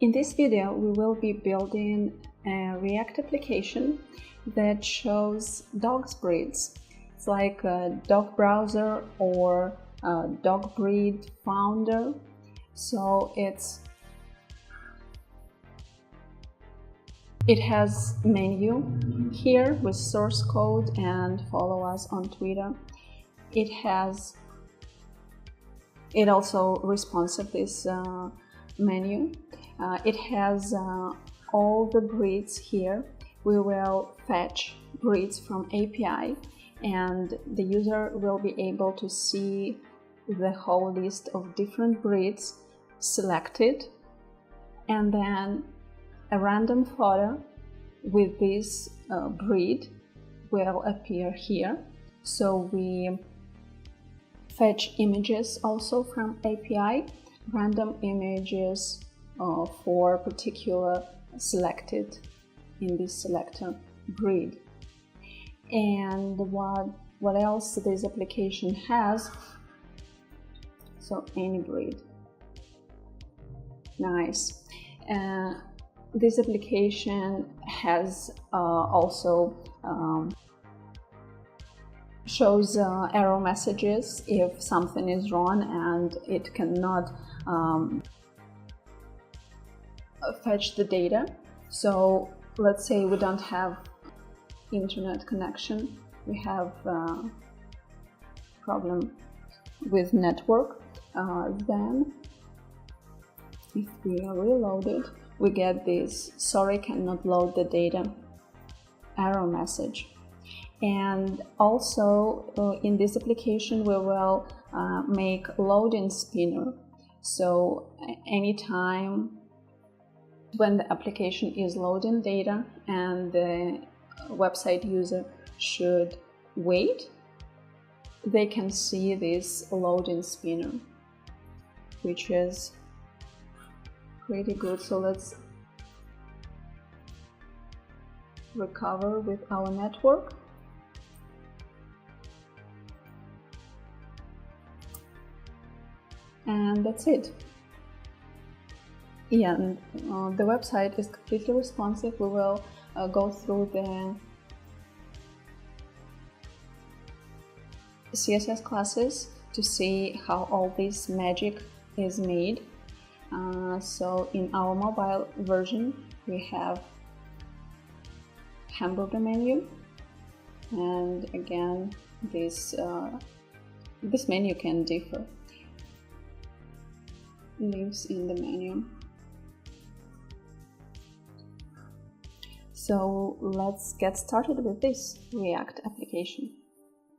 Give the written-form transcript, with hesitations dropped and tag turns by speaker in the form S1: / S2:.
S1: In this video, we will be building a React application that shows dogs breeds. It's like a dog browser or a dog breed founder. So it has menu here with source code, and follow us on Twitter. It also responsive this menu. It has all the breeds here. We will fetch breeds from API, and the user will be able to see the whole list of different breeds selected, and then a random photo with this breed will appear here. So we fetch images also from API, random images for particular selected in this selector breed. And what else this application has? So any breed. Nice. This application has also shows error messages if something is wrong and it cannot fetch the data. So let's say we don't have internet connection, we have problem with network, then if we reload it, we get this "sorry, cannot load the data" error message. And also in this application we will make loading spinner. So anytime when the application is loading data and the website user should wait, they can see this loading spinner, which is pretty good. So let's recover with our network. And that's it. Yeah, and the website is completely responsive. We will go through the CSS classes to see how all this magic is made. So in our mobile version, we have hamburger menu, and again, this menu can differ. Lives in the menu. So let's get started with this React application.